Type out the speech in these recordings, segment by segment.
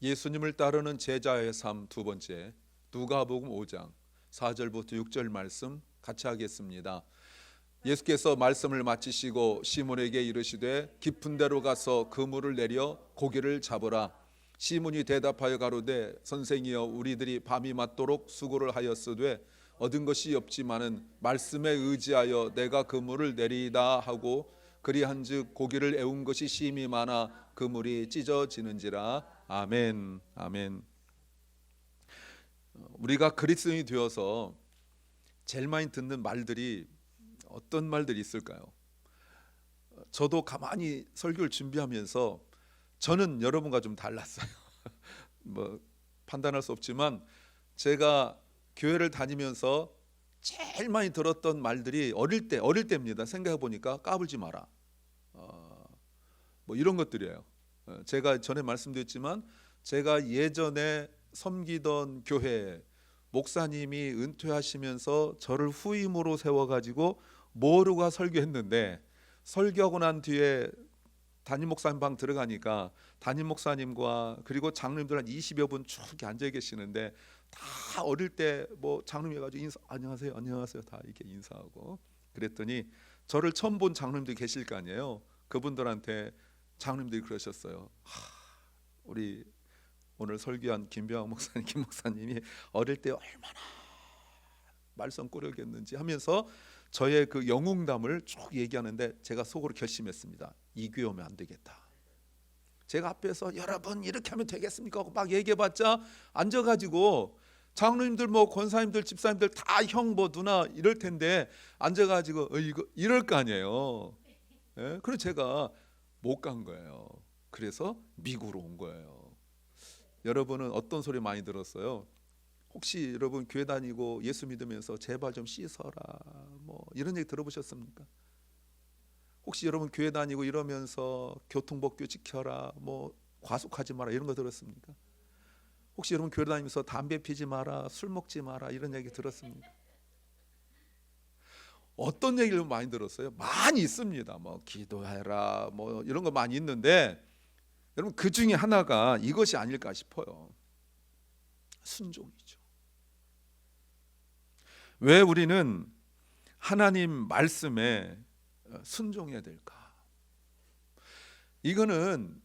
예수님을 따르는 제자의 삶 두 번째, 누가복음 5장 4절부터 6절 말씀 같이 하겠습니다. 예수께서 말씀을 마치시고 시몬에게 이르시되 깊은 데로 가서 그물을 내려 고기를 잡으라. 시몬이 대답하여 가로되 선생이여 우리들이 밤이 맞도록 수고를 하였으되 얻은 것이 없지만은 말씀에 의지하여 내가 그물을 내리이다 하고 그리한즉 고기를 애운 것이 심히 많아 그물이 찢어지는지라. 아멘. 아멘. 우리가 그리스도인이 되어서 제일 많이 듣는 말들이 어떤 말들이 있을까요? 저도 가만히 설교를 준비하면서 저는 여러분과 좀 달랐어요. 뭐 판단할 수 없지만 제가 교회를 다니면서 제일 많이 들었던 말들이 어릴 때입니다. 생각해 보니까 까불지 마라. 뭐 이런 것들이에요. 제가 전에 말씀드렸지만 제가 예전에 섬기던 교회 목사님이 은퇴하시면서 저를 후임으로 세워가지고 모르고 설교했는데, 설교하고 난 뒤에 담임 목사님 방 들어가니까 담임 목사님과 그리고 장로님들 한 20여 분 쭉 이렇게 앉아 계시는데 다 어릴 때 뭐 장로님 해가지고 안녕하세요 안녕하세요 다 이렇게 인사하고 그랬더니 저를 처음 본 장로님들이 계실 거 아니에요. 그분들한테 장로님들이 그러셨어요. 우리 오늘 설교한 김병학 목사님, 김 목사님이 어릴 때 얼마나 말썽꾸러기였는지 하면서 저의 그 영웅담을 쭉 얘기하는데 제가 속으로 결심했습니다. 이 교회 오면 안 되겠다. 제가 앞에서 여러분 이렇게 하면 되겠습니까? 하고 막 얘기해봤자 앉아가지고 장로님들 뭐 권사님들 집사님들 다 형 뭐 누나 이럴 텐데 앉아가지고 이거 이럴 거 아니에요. 예? 그래서 제가 못 간 거예요. 그래서 미국으로 온 거예요. 여러분은 어떤 소리 많이 들었어요? 혹시 여러분 교회 다니고 예수 믿으면서 제발 좀 씻어라 뭐 이런 얘기 들어보셨습니까? 혹시 여러분 교회 다니고 이러면서 교통법규 지켜라 뭐 과속하지 마라 이런 거 들었습니까? 혹시 여러분 교회 다니면서 담배 피지 마라 술 먹지 마라 이런 얘기 들었습니까? 어떤 얘기를 많이 들었어요? 많이 있습니다. 뭐 기도해라 뭐 이런 거 많이 있는데 여러분 그 중에 하나가 이것이 아닐까 싶어요. 순종이죠. 왜 우리는 하나님 말씀에 순종해야 될까? 이거는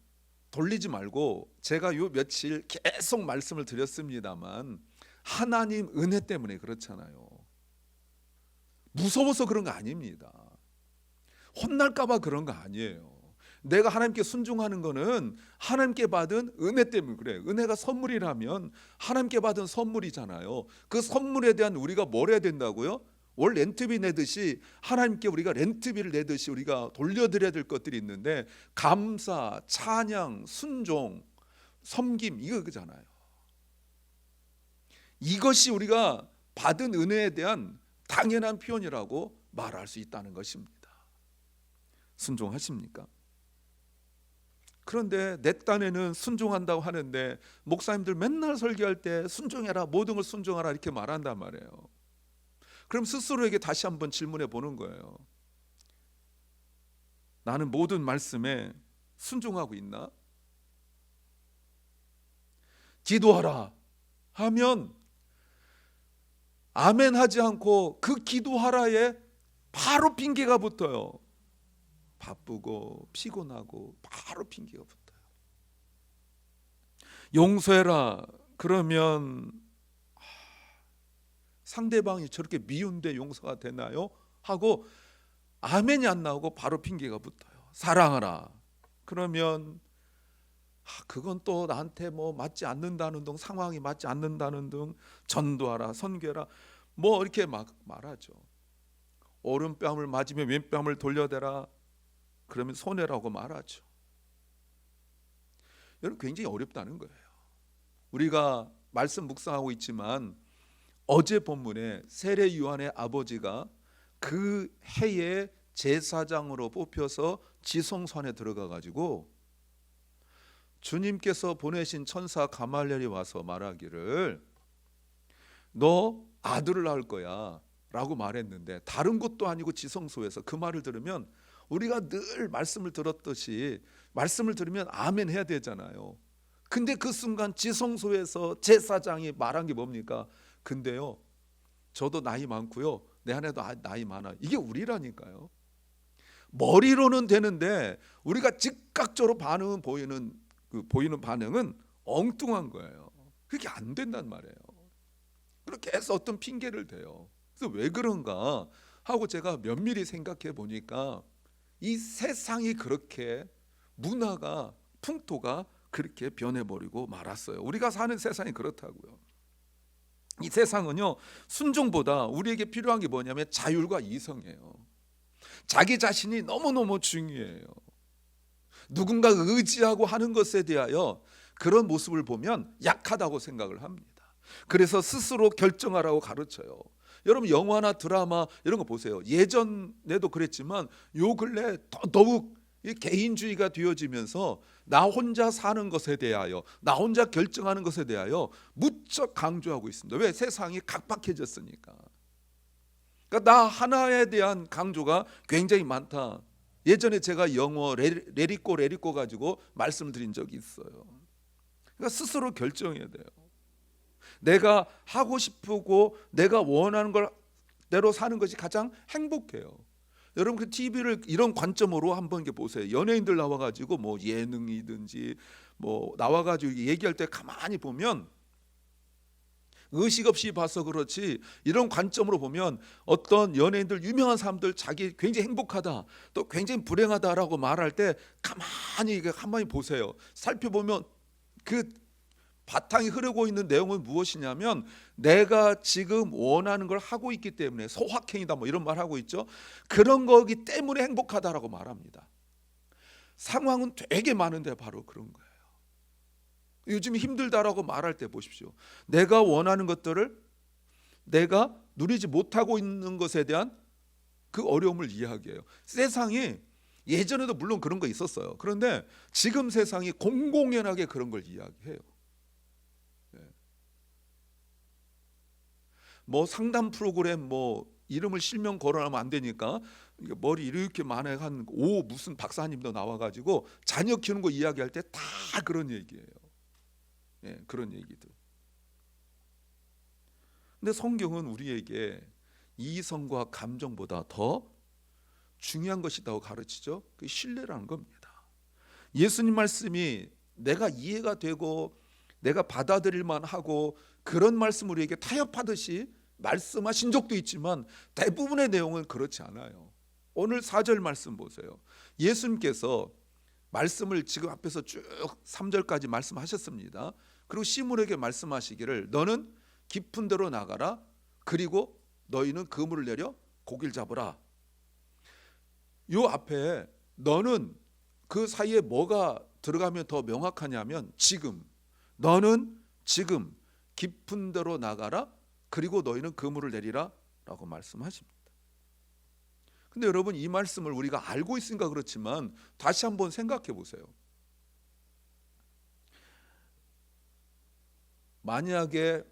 돌리지 말고 제가 요 며칠 계속 말씀을 드렸습니다만 하나님 은혜 때문에 그렇잖아요. 무서워서 그런 거 아닙니다. 혼날까 봐 그런 거 아니에요. 내가 하나님께 순종하는 거는 하나님께 받은 은혜 때문에 그래. 은혜가 선물이라면 하나님께 받은 선물이잖아요. 그 선물에 대한 우리가 뭘 해야 된다고요? 월 렌트비 내듯이 하나님께 우리가 렌트비를 내듯이 우리가 돌려드려야 될 것들이 있는데 감사, 찬양, 순종, 섬김 이거잖아요. 이것이 우리가 받은 은혜에 대한 당연한 표현이라고 말할 수 있다는 것입니다. 순종하십니까? 그런데 내 딴에는 순종한다고 하는데 목사님들 맨날 설교할 때 순종해라 모든 걸 순종하라 이렇게 말한단 말이에요. 그럼 스스로에게 다시 한번 질문해 보는 거예요. 나는 모든 말씀에 순종하고 있나? 기도하라 하면 아멘 하지 않고 그 기도하라에 바로 핑계가 붙어요. 바쁘고 피곤하고 바로 핑계가 붙어요. 용서해라 그러면 상대방이 저렇게 미운데 용서가 되나요? 하고 아멘이 안 나오고 바로 핑계가 붙어요. 사랑하라 그러면 그건 또 나한테 뭐 맞지 않는다는 등 상황이 맞지 않는다는 등 전도하라 선교해라 뭐 이렇게 막 말하죠. 오른뺨을 맞으면 왼뺨을 돌려대라 그러면 손해라고 말하죠. 여러분 굉장히 어렵다는 거예요. 우리가 말씀 묵상하고 있지만 어제 본문에 세례 요한의 아버지가 그 해에 제사장으로 뽑혀서 지성소안에 들어가 가지고 주님께서 보내신 천사 가말리엘이 와서 말하기를 너 아들을 낳을 거야 라고 말했는데 다른 곳도 아니고 지성소에서 그 말을 들으면 우리가 늘 말씀을 들었듯이 말씀을 들으면 아멘 해야 되잖아요. 근데 그 순간 지성소에서 제사장이 말한 게 뭡니까? 근데요, 저도 나이 많고요, 내 아내도 나이 많아. 이게 우리라니까요. 머리로는 되는데 우리가 즉각적으로 보이는 반응은 엉뚱한 거예요. 그게 안 된단 말이에요. 그렇게 해서 어떤 핑계를 대요. 그래서 왜 그런가 하고 제가 면밀히 생각해 보니까 이 세상이 그렇게, 문화가, 풍토가 그렇게 변해버리고 말았어요. 우리가 사는 세상이 그렇다고요. 이 세상은요, 순종보다 우리에게 필요한 게 뭐냐면 자율과 이성이에요. 자기 자신이 너무너무 중요해요. 누군가 의지하고 하는 것에 대하여 그런 모습을 보면 약하다고 생각을 합니다. 그래서 스스로 결정하라고 가르쳐요. 여러분, 영화나 드라마 이런 거 보세요. 예전에도 그랬지만 요 근래 더욱 개인주의가 되어지면서 나 혼자 사는 것에 대하여, 나 혼자 결정하는 것에 대하여 무척 강조하고 있습니다. 왜? 세상이 각박해졌으니까. 그러니까 나 하나에 대한 강조가 굉장히 많다. 예전에 제가 영어 레리꼬 가지고 말씀드린 적이 있어요. 그러니까 스스로 결정해야 돼요. 내가 하고 싶고 내가 원하는 걸 대로 사는 것이 가장 행복해요. 여러분, 그 TV를 이런 관점으로 한번 보세요. 연예인들 나와가지고 뭐 예능이든지 뭐 나와가지고 얘기할 때 가만히 보면 의식 없이 봐서 그렇지, 이런 관점으로 보면 어떤 연예인들, 유명한 사람들 자기 굉장히 행복하다, 또 굉장히 불행하다라고 말할 때 가만히 한번 보세요. 살펴보면 그 바탕이 흐르고 있는 내용은 무엇이냐면 내가 지금 원하는 걸 하고 있기 때문에, 소확행이다 뭐 이런 말 하고 있죠. 그런 거기 때문에 행복하다라고 말합니다. 상황은 되게 많은데 바로 그런 거예요. 요즘 힘들다라고 말할 때 보십시오. 내가 원하는 것들을 내가 누리지 못하고 있는 것에 대한 그 어려움을 이야기해요. 세상이 예전에도 물론 그런 거 있었어요. 그런데 지금 세상이 공공연하게 그런 걸 이야기해요. 뭐 상담 프로그램 뭐 이름을 실명 거론하면 안 되니까 머리 이렇게 만에 한 무슨 박사님도 나와가지고 자녀 키우는 거 이야기할 때 다 그런 얘기예요. 그런 얘기들. 근데 성경은 우리에게 이성과 감정보다 더 중요한 것이라고 가르치죠. 그 신뢰라는 겁니다. 예수님 말씀이 내가 이해가 되고 내가 받아들일 만하고 그런 말씀 우리에게 타협하듯이 말씀하신 적도 있지만 대부분의 내용은 그렇지 않아요. 오늘 4절 말씀 보세요. 예수님께서 말씀을 지금 앞에서 쭉 3절까지 말씀하셨습니다. 그리고 시몬에게 말씀하시기를 너는 깊은 데로 나가라. 그리고 너희는 그물을 내려 고기를 잡으라. 요 앞에 너는 그 사이에 뭐가 들어가면 더 명확하냐면 너는 지금 깊은 데로 나가라. 그리고 너희는 그물을 내리라 라고 말씀하십니다. 근데 여러분, 이 말씀을 우리가 알고 있으니까 그렇지만 다시 한번 생각해 보세요. 만약에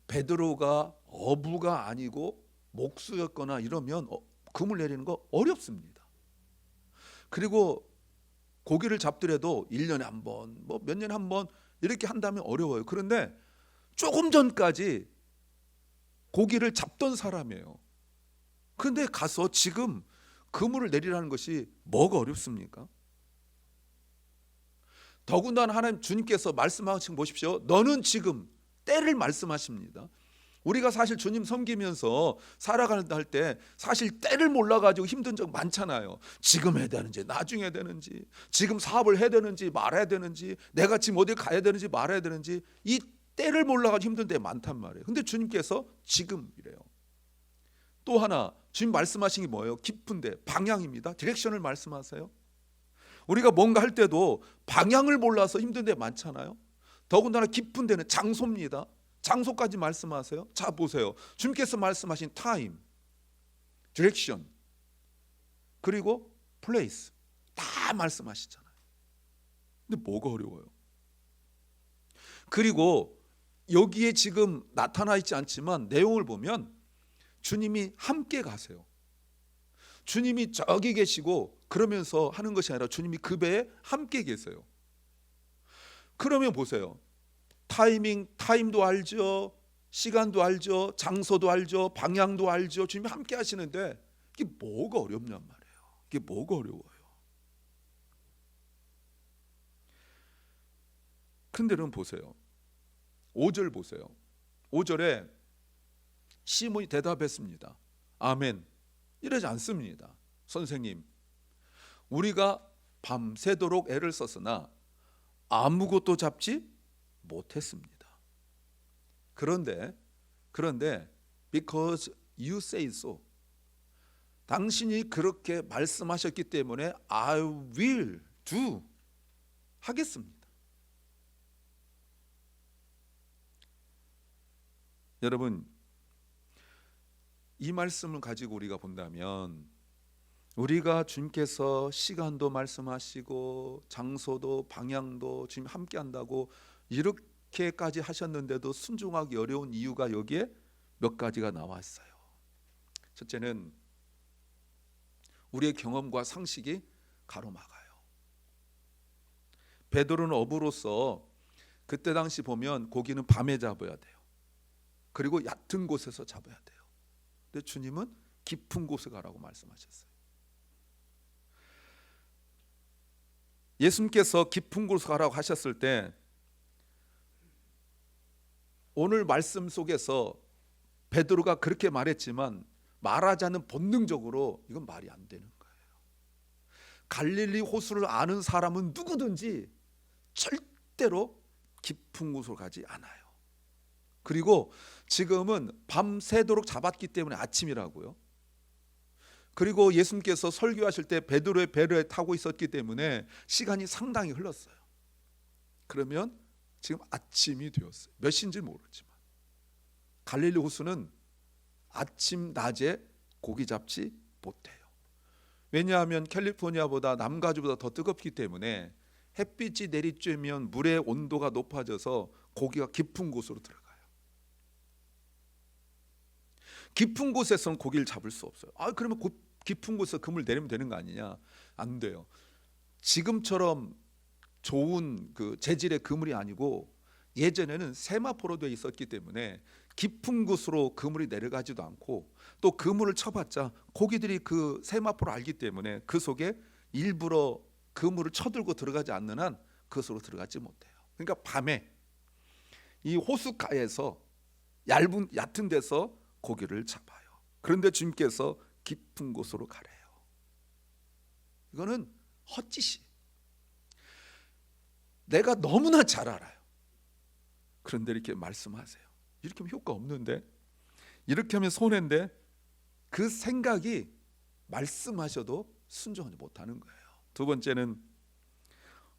베드로가 어부가 아니고 목수였거나 이러면 그물 내리는 거 어렵습니다. 그리고 고기를 잡더라도 1년에 한 번, 뭐 몇 년에 한 번 이렇게 한다면 어려워요. 그런데 조금 전까지 고기를 잡던 사람이에요. 그런데 가서 지금 그물을 내리라는 것이 뭐가 어렵습니까? 더군다나 하나님 주님께서 말씀하신 보십시오. 너는 지금, 때를 말씀하십니다. 우리가 사실 주님 섬기면서 살아갈 때 사실 때를 몰라가지고 힘든 적 많잖아요. 지금 해야 되는지 나중에 해야 되는지, 지금 사업을 해야 되는지 말아야 되는지, 내가 지금 어디 가야 되는지 말아야 되는지, 이 때를 몰라가지고 힘든 데 많단 말이에요. 근데 주님께서 지금이래요. 또 하나 주님 말씀하신 게 뭐예요? 깊은 데, 방향입니다. 디렉션을 말씀하세요. 우리가 뭔가 할 때도 방향을 몰라서 힘든 데 많잖아요. 더군다나 깊은 데는 장소입니다. 장소까지 말씀하세요. 자 보세요. 주님께서 말씀하신 타임, 디렉션, 그리고 플레이스 다 말씀하시잖아요. 근데 뭐가 어려워요? 그리고 여기에 지금 나타나 있지 않지만 내용을 보면 주님이 함께 가세요. 주님이 저기 계시고 그러면서 하는 것이 아니라 주님이 그 배에 함께 계세요. 그러면 보세요. 타임도 알죠. 시간도 알죠. 장소도 알죠. 방향도 알죠. 주님이 함께 하시는데 이게 뭐가 어렵냔 말이에요. 이게 뭐가 어려워요. 근데 여러분 보세요. 5절 보세요. 5절에 시몬이 대답했습니다. 아멘. 이러지 않습니다. 선생님, 우리가 밤새도록 애를 썼으나 아무것도 잡지 못했습니다. 그런데 because you say so, 당신이 그렇게 말씀하셨기 때문에 I will do, 하겠습니다. 여러분, 이 말씀을 가지고 우리가 본다면, 우리가 주님께서 시간도 말씀하시고 장소도 방향도 주님 함께 한다고 이렇게까지 하셨는데도 순종하기 어려운 이유가 여기에 몇 가지가 나와 있어요. 첫째는 우리의 경험과 상식이 가로막아요. 베드로는 어부로서 그때 당시 보면 고기는 밤에 잡아야 돼요. 그리고 얕은 곳에서 잡아야 돼요. 근데 주님은 깊은 곳에 가라고 말씀하셨어요. 예수님께서 깊은 곳에 가라고 하셨을 때 오늘 말씀 속에서 베드로가 그렇게 말했지만 말하자는 본능적으로 이건 말이 안 되는 거예요. 갈릴리 호수를 아는 사람은 누구든지 절대로 깊은 곳으로 가지 않아요. 그리고 지금은 밤새도록 잡았기 때문에 아침이라고요. 그리고 예수님께서 설교하실 때 베드로의 배를 타고 있었기 때문에 시간이 상당히 흘렀어요. 그러면 지금 아침이 되었어요. 몇 시인지 모르지만 갈릴리 호수는 아침 낮에 고기 잡지 못해요. 왜냐하면 캘리포니아보다 남가주보다 더 뜨겁기 때문에 햇빛이 내리쬐면 물의 온도가 높아져서 고기가 깊은 곳으로 들어가요. 깊은 곳에서는 고기를 잡을 수 없어요. 그러면 깊은 곳에서 그물 내리면 되는 거 아니냐? 안 돼요. 지금처럼 좋은 그 재질의 그물이 아니고 예전에는 세마포로 되어 있었기 때문에 깊은 곳으로 그물이 내려가지도 않고, 또 그물을 쳐봤자 고기들이 그 세마포를 알기 때문에 그 속에 일부러 그물을 쳐들고 들어가지 않는 한 그것으로 들어가지 못해요. 그러니까 밤에 이 호숫가에서 얕은 데서 고기를 잡아요. 그런데 주님께서 깊은 곳으로 가래요. 이거는 헛짓이. 내가 너무나 잘 알아요. 그런데 이렇게 말씀하세요. 이렇게 하면 효과 없는데, 이렇게 하면 손해인데, 그 생각이 말씀하셔도 순종하지 못하는 거예요. 두 번째는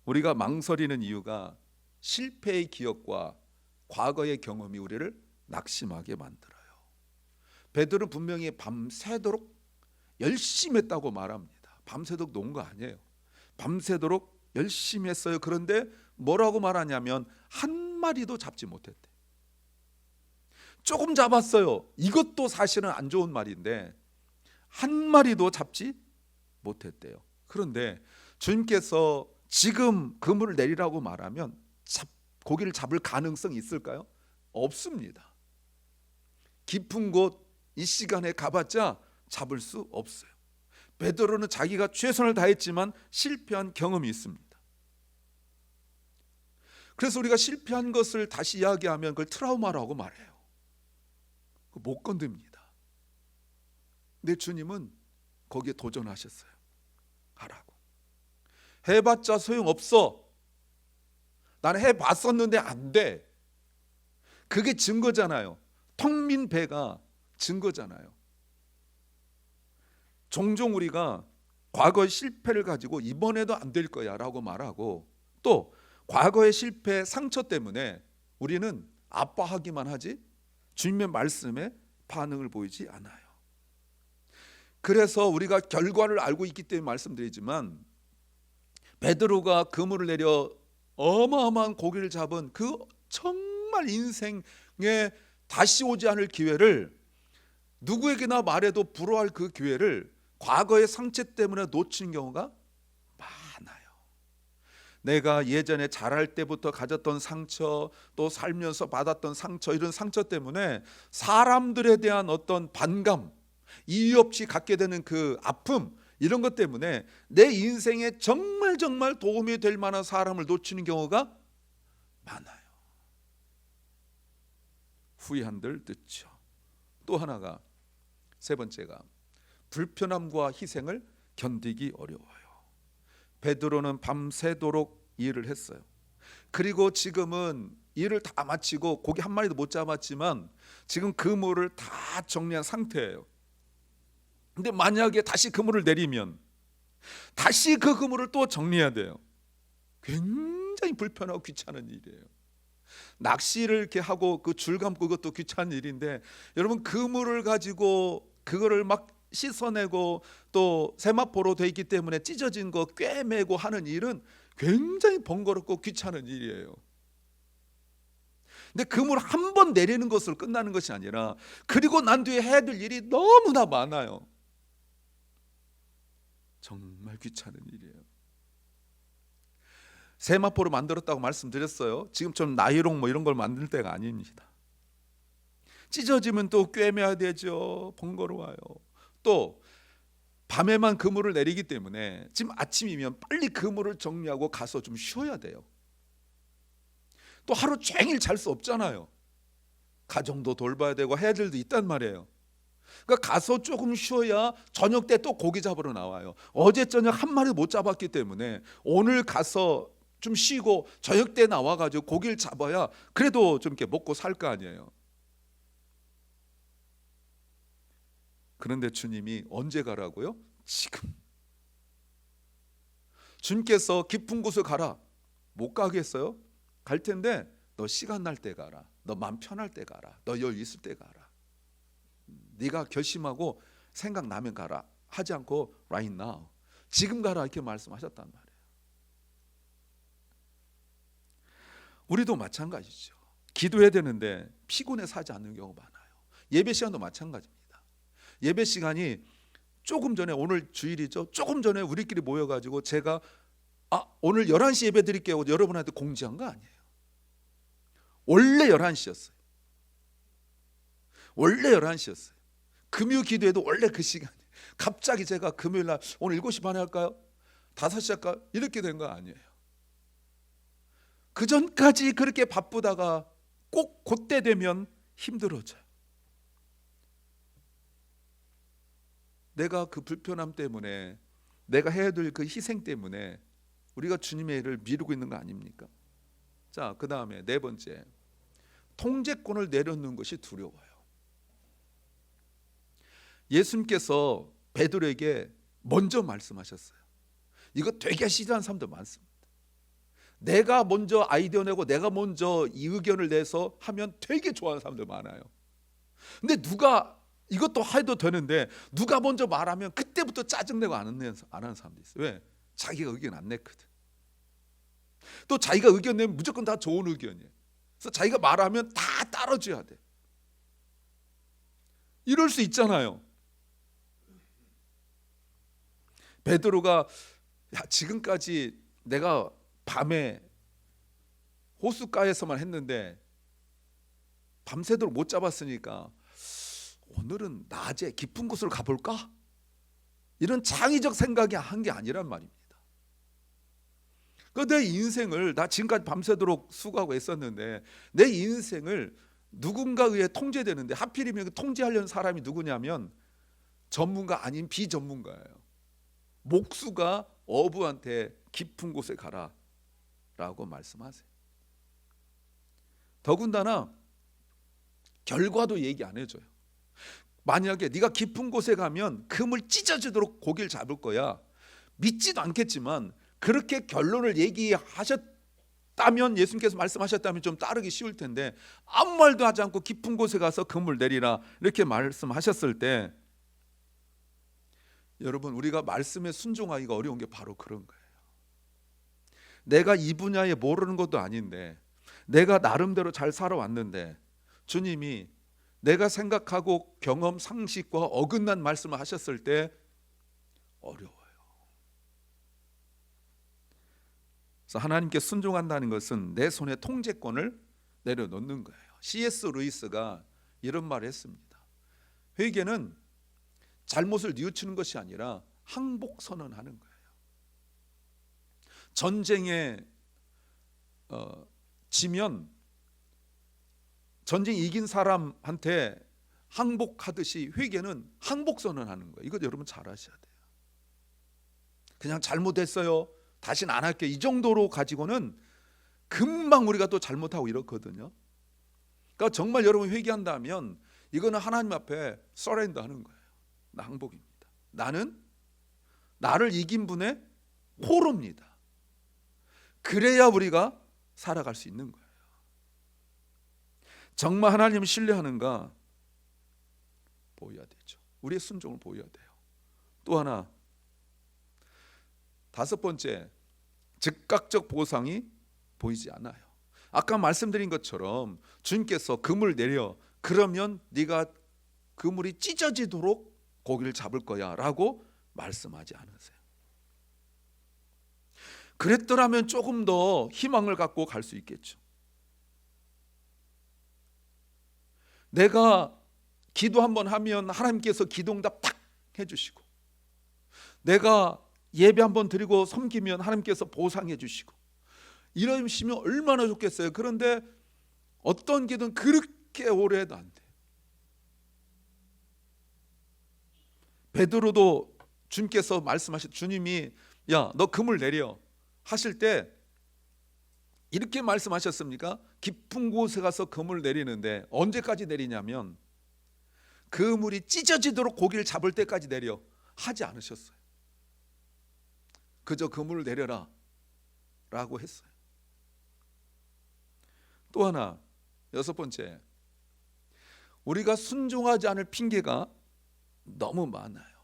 우리가 망설이는 이유가 실패의 기억과 과거의 경험이 우리를 낙심하게 만들어요. 베드로는 분명히 밤새도록 열심히 했다고 말합니다. 밤새도록 논 거 아니에요. 밤새도록 열심히 했어요. 그런데 뭐라고 말하냐면 한 마리도 잡지 못했대. 조금 잡았어요. 이것도 사실은 안 좋은 말인데 한 마리도 잡지 못했대요. 그런데 주님께서 지금 그물을 내리라고 말하면 고기를 잡을 가능성이 있을까요? 없습니다. 깊은 곳 이 시간에 가봤자 잡을 수 없어요. 베드로는 자기가 최선을 다했지만 실패한 경험이 있습니다. 그래서 우리가 실패한 것을 다시 이야기하면 그걸 트라우마라고 말해요. 못 건듭니다. 근데 주님은 거기에 도전하셨어요. 하라고. 해봤자 소용없어. 나는 해봤었는데 안 돼. 그게 증거잖아요. 텅 빈 배가 증거잖아요. 종종 우리가 과거의 실패를 가지고 이번에도 안 될 거야 라고 말하고, 또 과거의 실패 상처 때문에 우리는 아파하기만 하지 주님의 말씀에 반응을 보이지 않아요. 그래서 우리가 결과를 알고 있기 때문에 말씀드리지만, 베드로가 그물을 내려 어마어마한 고기를 잡은 그 정말 인생에 다시 오지 않을 기회를, 누구에게나 말해도 부러워할 그 기회를 과거의 상처 때문에 놓친 경우가 많아요. 내가 예전에 자랄 때부터 가졌던 상처, 또 살면서 받았던 상처, 이런 상처 때문에 사람들에 대한 어떤 반감, 이유 없이 갖게 되는 그 아픔, 이런 것 때문에 내 인생에 정말 도움이 될 만한 사람을 놓치는 경우가 많아요. 후회한들 듣죠. 또 하나가, 세 번째가 불편함과 희생을 견디기 어려워요. 베드로는 밤새도록 일을 했어요. 그리고 지금은 일을 다 마치고 고기 한 마리도 못 잡았지만 지금 그물을 다 정리한 상태예요. 근데 만약에 다시 그물을 내리면 다시 그 그물을 또 정리해야 돼요. 굉장히 불편하고 귀찮은 일이에요. 낚시를 이렇게 하고 그 줄 감고 그것도 귀찮은 일인데, 여러분 그물을 가지고 그거를 막 씻어내고 또 세마포로 돼 있기 때문에 찢어진 거 꿰매고 하는 일은 굉장히 번거롭고 귀찮은 일이에요. 근데 그물 한 번 내리는 것으로 끝나는 것이 아니라 그리고 난 뒤에 해야 될 일이 너무나 많아요. 정말 귀찮은 일이에요. 세마포로 만들었다고 말씀드렸어요. 지금처럼 나이롱 뭐 이런 걸 만들 때가 아닙니다. 찢어지면 또 꿰매야 되죠. 번거로워요. 또 밤에만 그물을 내리기 때문에 지금 아침이면 빨리 그물을 정리하고 가서 좀 쉬어야 돼요. 또 하루 종일 잘 수 없잖아요. 가정도 돌봐야 되고 해야 될 일도 있단 말이에요. 그러니까 가서 조금 쉬어야 저녁 때 또 고기 잡으러 나와요. 어제 저녁 한 마리도 못 잡았기 때문에 오늘 가서 좀 쉬고 저녁 때 나와가지고 고기를 잡아야 그래도 좀 이렇게 먹고 살 거 아니에요. 그런데 주님이 언제 가라고요? 지금. 주님께서 깊은 곳을 가라. 못 가겠어요? 갈 텐데 너 시간 날 때 가라. 너 마음 편할 때 가라. 너 여유 있을 때 가라. 네가 결심하고 생각나면 가라. 하지 않고 right now, 지금 가라, 이렇게 말씀하셨단 말이에요. 우리도 마찬가지죠. 기도해야 되는데 피곤해서 하지 않는 경우가 많아요. 예배 시간도 마찬가지입니다. 예배 시간이 조금 전에, 오늘 주일이죠, 조금 전에 우리끼리 모여가지고 제가 오늘 11시 예배 드릴게요 여러분한테 공지한 거 아니에요. 원래 11시였어요. 원래 11시였어요. 금요 기도에도 원래 그 시간이에요. 갑자기 제가 금요일 날 오늘 7시 반에 할까요? 5시 할까요? 이렇게 된 거 아니에요. 그 전까지 그렇게 바쁘다가 꼭 그때 되면 힘들어져요. 내가 그 불편함 때문에, 내가 해야 될 그 희생 때문에 우리가 주님의 일을 미루고 있는 거 아닙니까? 자, 그 다음에 네 번째, 통제권을 내려놓는 것이 두려워요. 예수님께서 베드로에게 먼저 말씀하셨어요. 이거 되게 싫어하는 사람도 많습니다. 내가 먼저 아이디어 내고 내가 먼저 이 의견을 내서 하면 되게 좋아하는 사람들 많아요. 근데 누가 이것도 해도 되는데 누가 먼저 말하면 그때부터 짜증내고 안 하는 사람도 있어요. 왜? 자기가 의견 안 냈거든. 또 자기가 의견 내면 무조건 다 좋은 의견이에요. 그래서 자기가 말하면 다 따라줘야 돼. 이럴 수 있잖아요. 베드로가 지금까지 내가 밤에 호숫가에서만 했는데 밤새도록 못 잡았으니까 오늘은 낮에 깊은 곳으로 가볼까? 이런 창의적 생각이 한 게 아니란 말입니다. 그 내 인생을, 나 지금까지 밤새도록 수고하고 애썼는데 내 인생을 누군가에 의해 통제되는데, 하필이면 그 통제하려는 사람이 누구냐면 전문가 아닌 비전문가예요. 목수가 어부한테 깊은 곳에 가라 라고 말씀하세요. 더군다나 결과도 얘기 안 해줘요. 만약에 네가 깊은 곳에 가면 금을 찢어지도록 고기를 잡을 거야, 믿지도 않겠지만 그렇게 결론을 얘기하셨다면, 예수님께서 말씀하셨다면 좀 따르기 쉬울 텐데 아무 말도 하지 않고 깊은 곳에 가서 금을 내리라 이렇게 말씀하셨을 때, 여러분, 우리가 말씀에 순종하기가 어려운 게 바로 그런 거예요. 내가 이 분야에 모르는 것도 아닌데, 내가 나름대로 잘 살아왔는데 주님이 내가 생각하고 경험 상식과 어긋난 말씀을 하셨을 때 어려워요. 그래서 하나님께 순종한다는 것은 내 손에 통제권을 내려놓는 거예요. C.S. 루이스가 이런 말을 했습니다. 회개는 잘못을 뉘우치는 것이 아니라 항복 선언하는 거예요. 전쟁에 지면 전쟁 이긴 사람한테 항복하듯이 회개는 항복 선언하는 거예요. 이거 여러분 잘 아셔야 돼요. 그냥 잘못했어요, 다시는 안 할게요, 이 정도로 가지고는 금방 우리가 또 잘못하고 이렇거든요. 그러니까 정말 여러분 회개한다면 이거는 하나님 앞에 서렌더 하는 거예요. 나 항복입니다. 나는 나를 이긴 분의 포로입니다. 그래야 우리가 살아갈 수 있는 거예요. 정말 하나님을 신뢰하는가 보여야 되죠. 우리의 순종을 보여야 돼요. 또 하나, 다섯 번째, 즉각적 보상이 보이지 않아요. 아까 말씀드린 것처럼 주님께서 그물 내려, 그러면 네가 그물이 찢어지도록 고기를 잡을 거야 라고 말씀하지 않으세요. 그랬더라면 조금 더 희망을 갖고 갈 수 있겠죠. 내가 기도 한번 하면 하나님께서 기도응답 탁 해주시고, 내가 예배 한번 드리고 섬기면 하나님께서 보상해 주시고, 이러시면 얼마나 좋겠어요. 그런데 어떤 기도는 그렇게 오래 해도 안 돼. 베드로도 주님께서 말씀하신, 주님이 야 너 그물 내려 하실 때 이렇게 말씀하셨습니까? 깊은 곳에 가서 그물 내리는데 언제까지 내리냐면 그물이 찢어지도록 고기를 잡을 때까지 내려 하지 않으셨어요. 그저 그물을 내려라 라고 했어요. 또 하나, 여섯 번째, 우리가 순종하지 않을 핑계가 너무 많아요.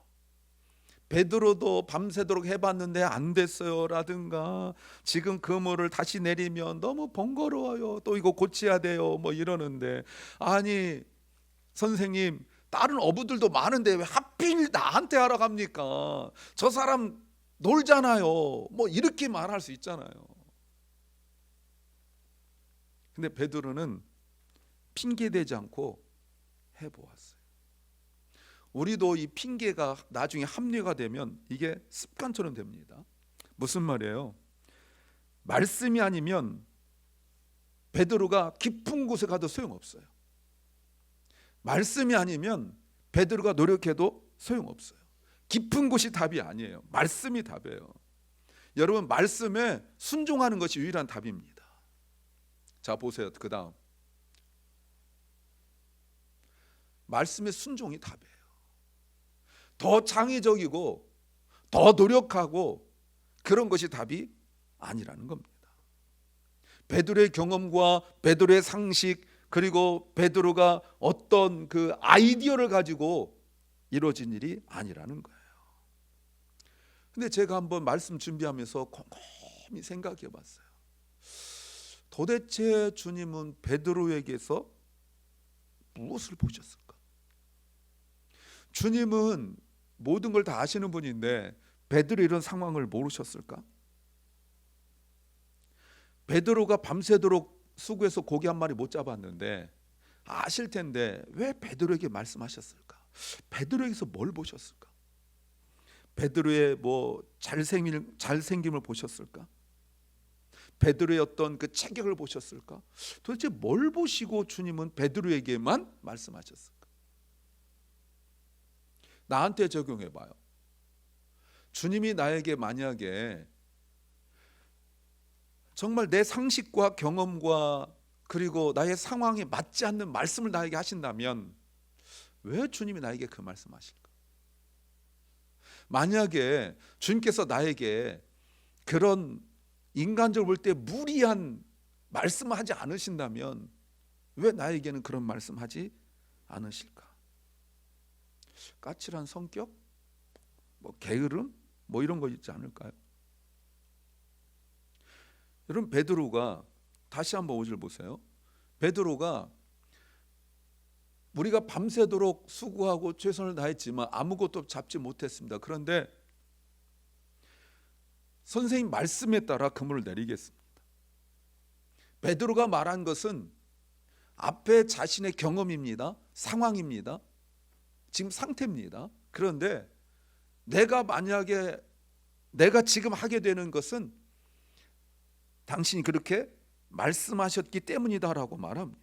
베드로도 밤새도록 해봤는데 안 됐어요 라든가, 지금 그물을 다시 내리면 너무 번거로워요, 또 이거 고쳐야 돼요 뭐 이러는데, 아니 선생님 다른 어부들도 많은데 왜 하필 나한테 하러 갑니까? 저 사람 놀잖아요 뭐 이렇게 말할 수 있잖아요. 근데 베드로는 핑계대지 않고 해보았어요. 우리도 이 핑계가 나중에 합리화가 되면 이게 습관처럼 됩니다. 무슨 말이에요? 말씀이 아니면 베드로가 깊은 곳에 가도 소용없어요. 말씀이 아니면 베드로가 노력해도 소용없어요. 깊은 곳이 답이 아니에요. 말씀이 답이에요. 여러분, 말씀에 순종하는 것이 유일한 답입니다. 자 보세요. 그 다음, 말씀의 순종이 답이에요. 더 창의적이고 더 노력하고 그런 것이 답이 아니라는 겁니다. 베드로의 경험과 베드로의 상식, 그리고 베드로가 어떤 그 아이디어를 가지고 이루어진 일이 아니라는 거예요. 근데 제가 한번 말씀 준비하면서 곰곰이 생각해 봤어요. 도대체 주님은 베드로에게서 무엇을 보셨을까? 주님은 모든 걸 다 아시는 분인데 베드로 이런 상황을 모르셨을까? 베드로가 밤새도록 수구에서 고기 한 마리 못 잡았는데 아실 텐데 왜 베드로에게 말씀하셨을까? 베드로에게서 뭘 보셨을까? 베드로의 뭐 잘생김을 보셨을까? 베드로의 어떤 그 체격을 보셨을까? 도대체 뭘 보시고 주님은 베드로에게만 말씀하셨을까? 나한테 적용해 봐요. 주님이 나에게 만약에 정말 내 상식과 경험과 그리고 나의 상황에 맞지 않는 말씀을 나에게 하신다면 왜 주님이 나에게 그 말씀하실까? 만약에 주님께서 나에게 그런 인간적으로 볼 때 무리한 말씀을 하지 않으신다면 왜 나에게는 그런 말씀하지 않으실까? 까칠한 성격? 뭐 게으름? 뭐 이런 거 있지 않을까요? 여러분, 베드로가 다시 한번 5절 보세요. 베드로가 우리가 밤새도록 수고하고 최선을 다했지만 아무것도 잡지 못했습니다. 그런데 선생님 말씀에 따라 그물을 내리겠습니다. 베드로가 말한 것은 앞에 자신의 경험입니다. 상황입니다. 지금 상태입니다. 그런데 내가 지금 하게 되는 것은 당신이 그렇게 말씀하셨기 때문이다라고 말합니다.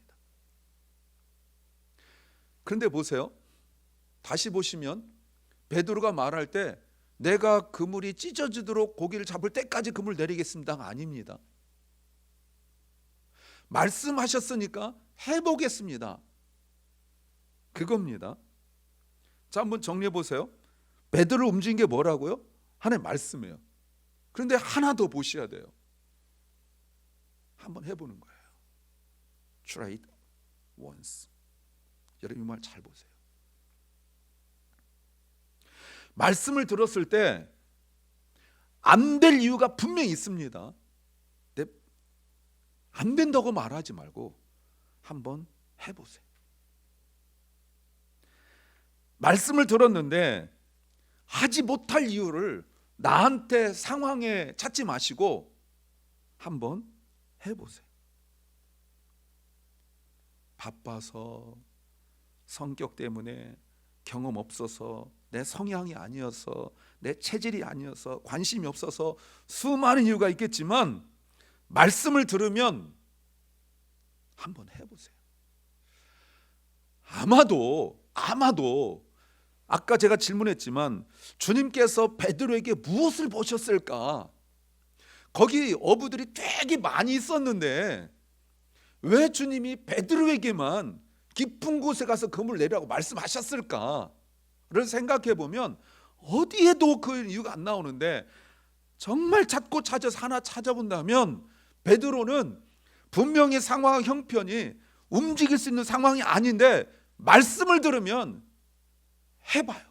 그런데 보세요. 다시 보시면 베드로가 말할 때 내가 그물이 찢어지도록 고기를 잡을 때까지 그물 내리겠습니다가 아닙니다. 말씀하셨으니까 해보겠습니다. 그겁니다. 자, 한번 정리해 보세요. 베드로를 움직인 게 뭐라고요? 하나님 말씀이에요. 그런데 하나 더 보셔야 돼요. 한번 해보는 거예요. Try it once. 여러분 이 말 잘 보세요. 말씀을 들었을 때 안 될 이유가 분명히 있습니다. 근데 안 된다고 말하지 말고 한번 해보세요. 말씀을 들었는데 하지 못할 이유를 나한테 상황에 찾지 마시고 한번 해보세요. 바빠서, 성격 때문에, 경험 없어서, 내 성향이 아니어서, 내 체질이 아니어서, 관심이 없어서 수많은 이유가 있겠지만 말씀을 들으면 한번 해보세요. 아마도 아까 제가 질문했지만 주님께서 베드로에게 무엇을 보셨을까? 거기 어부들이 되게 많이 있었는데 왜 주님이 베드로에게만 깊은 곳에 가서 그물 내리라고 말씀하셨을까를 생각해 보면 어디에도 그 이유가 안 나오는데 정말 찾고 찾아서 하나 찾아본다면 베드로는 분명히 상황 형편이 움직일 수 있는 상황이 아닌데 말씀을 들으면 해봐요.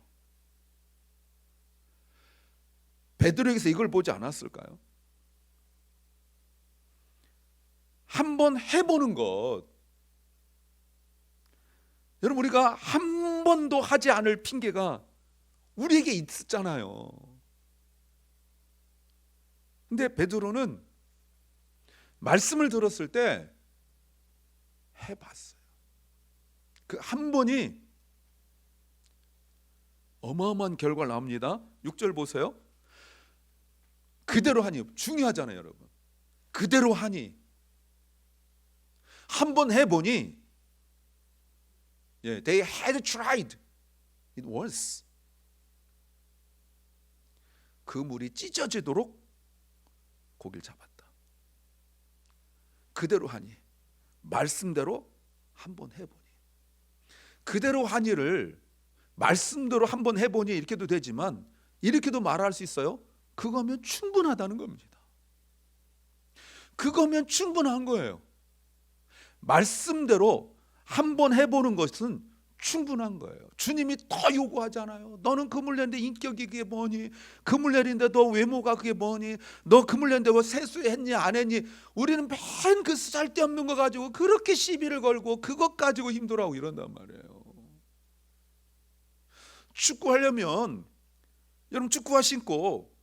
베드로에게서 이걸 보지 않았을까요? 한번 해보는 것. 여러분 우리가 한 번도 하지 않을 핑계가 우리에게 있었잖아요. 근데 베드로는 말씀을 들었을 때 해봤어요. 그 한 번이 어마어마한 결과가 나옵니다. 6절 보세요. 그대로 하니, 중요하잖아요 여러분. 그대로 하니 한 번 해보니 They had tried. It was. 그물이 찢어지도록 고기를 잡았다. 그대로 하니, 말씀대로 한번 해보니. 그대로 하니를 말씀대로 한번 해보니 이렇게도 되지만 이렇게도 말할 수 있어요. 그거면 충분하다는 겁니다. 그거면 충분한 거예요. 말씀대로 한번 해보는 것은 충분한 거예요. 주님이 더 요구하잖아요. 너는 그물 내는데 인격이 그게 뭐니? 그물 내리는데 너 외모가 그게 뭐니? 너 그물 내는데 뭐 세수했니 안 했니? 우리는 맨 그 쓸데없는 거 가지고 그렇게 시비를 걸고 그것 가지고 힘들어하고 이런단 말이에요. 축구하려면 여러분 축구화 신고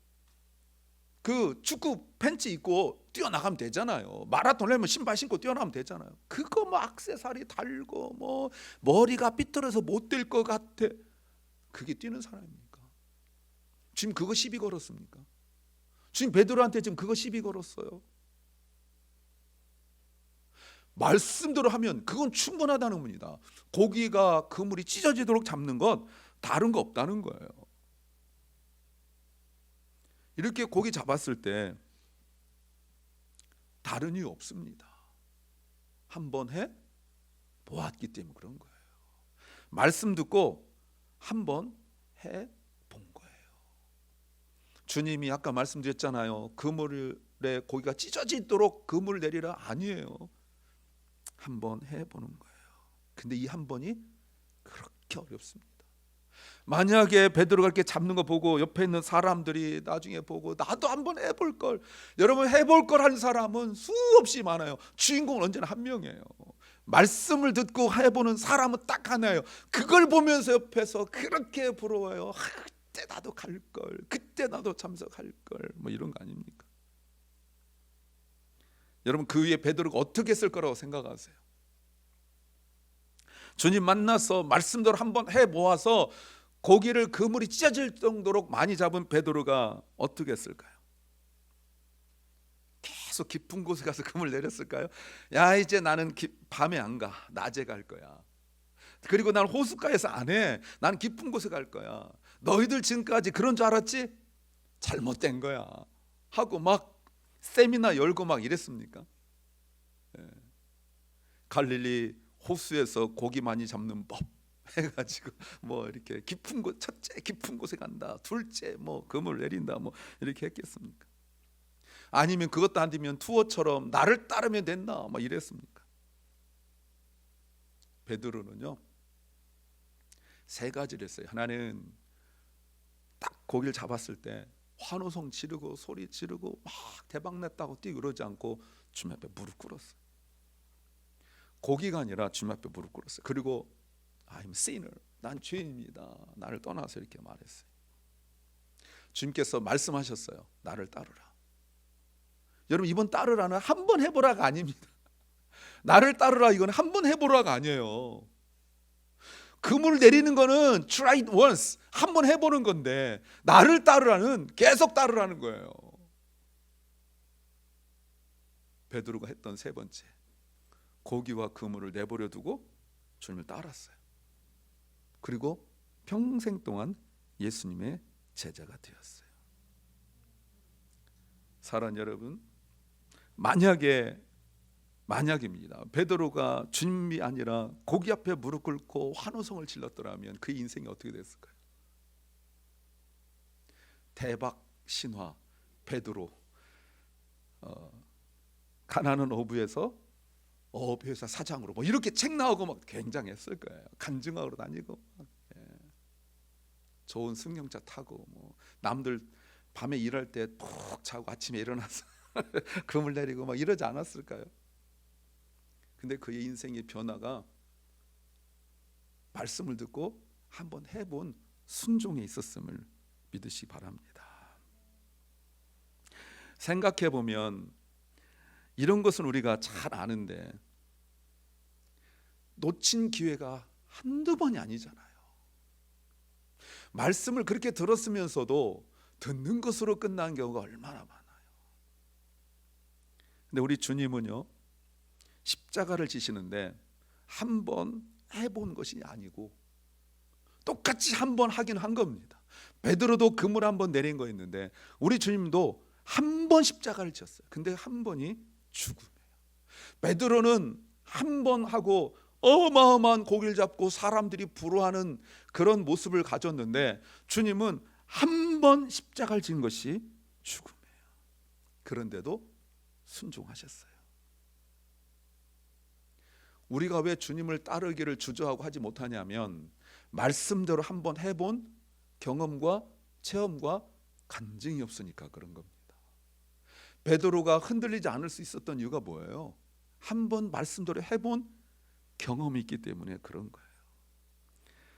그 축구 팬츠 입고 뛰어나가면 되잖아요. 마라톤 하려면 신발 신고 뛰어나가면 되잖아요. 그거 뭐 액세서리 달고 뭐 머리가 삐뚤어서 못 뛸 것 같아. 그게 뛰는 사람입니까? 지금 그거 시비 걸었습니까? 지금 베드로한테 지금 그거 시비 걸었어요. 말씀대로 하면 그건 충분하다는 겁니다. 고기가 그물이 찢어지도록 잡는 건 다른 거 없다는 거예요. 이렇게 고기 잡았을 때 다른 이유 없습니다. 한번 해 보았기 때문에 그런 거예요. 말씀 듣고 한번 해 본 거예요. 주님이 아까 말씀드렸잖아요. 그물에 고기가 찢어지도록 그물을 내리라 아니에요. 한번 해 보는 거예요. 근데 이 한 번이 그렇게 어렵습니다. 만약에 베드로가 이렇게 잡는 거 보고 옆에 있는 사람들이 나중에 보고 나도 한번 해볼 걸, 여러분 해볼 걸 한 사람은 수없이 많아요. 주인공은 언제나 한 명이에요. 말씀을 듣고 해보는 사람은 딱 하나예요. 그걸 보면서 옆에서 그렇게 부러워요. 그때 나도 갈 걸, 그때 나도 참석할 걸, 뭐 이런 거 아닙니까? 여러분, 그 위에 베드로가 어떻게 했을 거라고 생각하세요? 주님 만나서 말씀대로 한번 해 모아서 고기를 그물이 찢어질 정도로 많이 잡은 베드로가 어떻게 했을까요? 계속 깊은 곳에 가서 그물 내렸을까요? 야, 이제 나는 밤에 안 가, 낮에 갈 거야. 그리고 난 호숫가에서 안 해, 난 깊은 곳에 갈 거야. 너희들 지금까지 그런 줄 알았지? 잘못된 거야 하고 막 세미나 열고 막 이랬습니까? 갈릴리 호수에서 고기 많이 잡는 법 해가지고 뭐 이렇게 깊은 곳, 첫째 깊은 곳에 간다, 둘째 뭐 그물 내린다, 뭐 이렇게 했겠습니까? 아니면 그것도 안 되면 투어처럼 나를 따르면 된다, 뭐 이랬습니까? 베드로는요, 세 가지를 했어요. 하나는 딱 고기를 잡았을 때 환호성 지르고 소리 지르고 막 대박 났다고 뛰고 그러지 않고 주님 앞에 무릎 꿇었어요. 고기가 아니라 주님 앞에 무릎 꿇었어요. 그리고 I'm sinner, 난 죄인입니다, 나를 떠나서 이렇게 말했어요. 주님께서 말씀하셨어요. 나를 따르라. 여러분, 이번 따르라는 한번 해보라가 아닙니다. 나를 따르라, 이건 한번 해보라가 아니에요. 그물 내리는 거는 try it once, 한번 해보는 건데 나를 따르라는 계속 따르라는 거예요. 베드로가 했던 세 번째, 고기와 그물을 내버려 두고 주님을 따랐어요. 그리고 평생 동안 예수님의 제자가 되었어요. 사랑하는 여러분, 만약입니다, 베드로가 주님이 아니라 고기 앞에 무릎 꿇고 환호성을 질렀더라면 그 인생이 어떻게 됐을까요? 대박 신화 베드로, 가나안 어부에서 어부회사 사장으로 뭐 이렇게 책 나오고 막 굉장했을 거예요. 간증하러 다니고, 좋은 승용차 타고, 뭐 남들 밤에 일할 때 푹 자고 아침에 일어나서 그물 내리고 막 이러지 않았을까요? 근데 그의 인생의 변화가 말씀을 듣고 한번 해본 순종에 있었음을 믿으시기 바랍니다. 생각해 보면 이런 것은 우리가 잘 아는데 놓친 기회가 한두 번이 아니잖아요. 말씀을 그렇게 들었으면서도 듣는 것으로 끝난 경우가 얼마나 많아요. 근데 우리 주님은요, 십자가를 지시는데 한 번 해본 것이 아니고 똑같이 한 번 하긴 한 겁니다. 베드로도 그물 한 번 내린 거였는데 우리 주님도 한 번 십자가를 지었어요. 근데 한 번이 죽음이에요. 베드로는 한 번 하고 어마어마한 고기를 잡고 사람들이 부러워하는 그런 모습을 가졌는데 주님은 한 번 십자가를 진 것이 죽음이에요. 그런데도 순종하셨어요. 우리가 왜 주님을 따르기를 주저하고 하지 못하냐면 말씀대로 한번 해본 경험과 체험과 간증이 없으니까 그런 겁니다. 베드로가 흔들리지 않을 수 있었던 이유가 뭐예요? 한번 말씀대로 해본 경험이 있기 때문에 그런 거예요.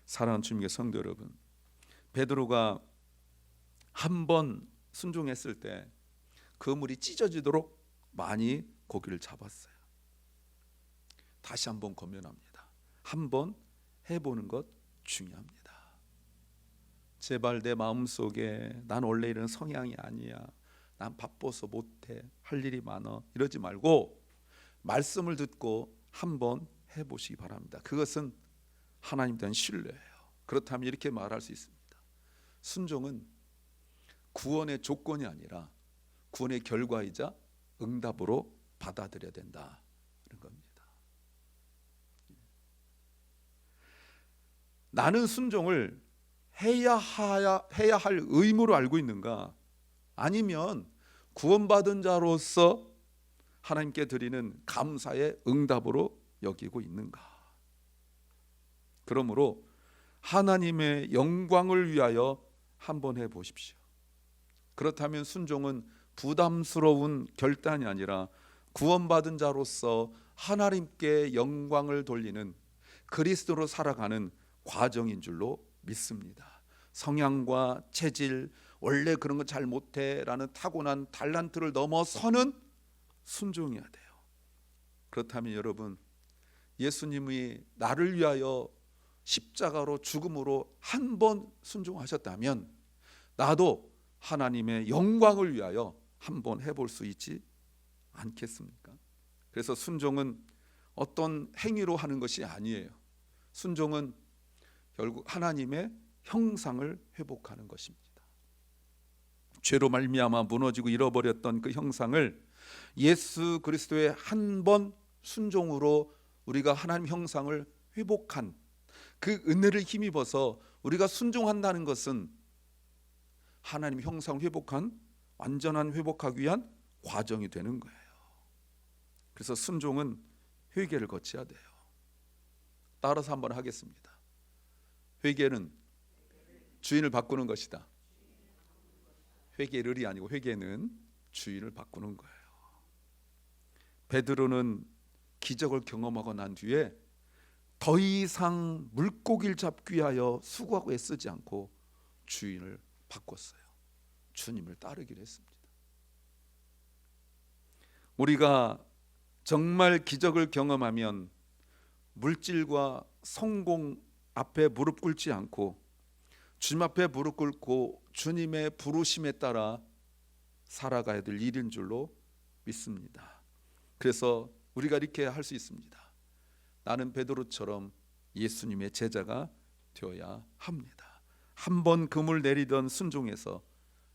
사랑하는 주님의 성도 여러분, 베드로가 한번 순종했을 때 그물이 찢어지도록 많이 고기를 잡았어요. 다시 한번 권면합니다. 한번 해보는 것 중요합니다. 제발 내 마음속에 난 원래 이런 성향이 아니야, 난 바빠서 못해, 할 일이 많아, 이러지 말고 말씀을 듣고 한번 해보시기 바랍니다. 그것은 하나님에 대한 신뢰예요. 그렇다면 이렇게 말할 수 있습니다. 순종은 구원의 조건이 아니라 구원의 결과이자 응답으로 받아들여야 된다, 그런 겁니다. 나는 순종을 해야 할 의무로 알고 있는가, 아니면 구원받은 자로서 하나님께 드리는 감사의 응답으로 여기고 있는가? 그러므로 하나님의 영광을 위하여 한번 해보십시오. 그렇다면 순종은 부담스러운 결단이 아니라 구원받은 자로서 하나님께 영광을 돌리는 그리스도로 살아가는 과정인 줄로 믿습니다. 성향과 체질, 원래 그런 거 잘 못해라는 타고난 달란트를 넘어서는 순종해야 돼요. 그렇다면 여러분, 예수님이 나를 위하여 십자가로 죽음으로 한 번 순종하셨다면 나도 하나님의 영광을 위하여 한 번 해볼 수 있지 않겠습니까? 그래서 순종은 어떤 행위로 하는 것이 아니에요. 순종은 결국 하나님의 형상을 회복하는 것입니다. 죄로 말미암아 무너지고 잃어버렸던 그 형상을 예수 그리스도의 한 번 순종으로 우리가 하나님 형상을 회복한 그 은혜를 힘입어서 우리가 순종한다는 것은 하나님 형상 회복한 완전한 회복하기 위한 과정이 되는 거예요. 그래서 순종은 회개를 거쳐야 돼요. 따라서 한번 하겠습니다. 회개는 주인을 바꾸는 것이다. 회개를이 아니고 회개는 주인을 바꾸는 거예요. 베드로는 기적을 경험하고 난 뒤에 더 이상 물고기를 잡기 위하여 수고하고 애쓰지 않고 주인을 바꿨어요. 주님을 따르기로 했습니다. 우리가 정말 기적을 경험하면 물질과 성공 앞에 무릎 꿇지 않고 주님 앞에 무릎 꿇고 주님의 부르심에 따라 살아가야 될 일인 줄로 믿습니다. 그래서 우리가 이렇게 할 수 있습니다. 나는 베드로처럼 예수님의 제자가 되어야 합니다. 한 번 금을 내리던 순종에서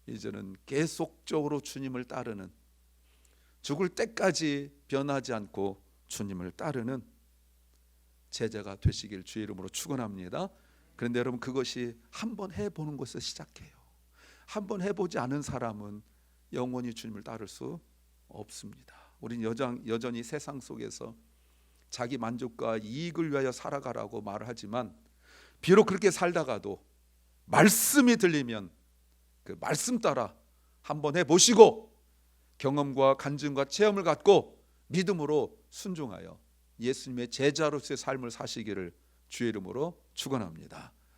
이제는 계속적으로 주님을 따르는, 죽을 때까지 변하지 않고 주님을 따르는 제자가 되시길 주의 이름으로 축원합니다. 그런데 여러분, 그것이 한번 해보는 것에서 시작해요. 한번 해보지 않은 사람은 영원히 주님을 따를 수 없습니다. 우린 여전히 세상 속에서 자기 만족과 이익을 위하여 살아가라고 말을 하지만, 비록 그렇게 살다가도 말씀이 들리면 그 말씀 따라 한번 해보시고 경험과 간증과 체험을 갖고 믿음으로 순종하여 예수님의 제자로서의 삶을 사시기를 주의 이름으로 축원합니다.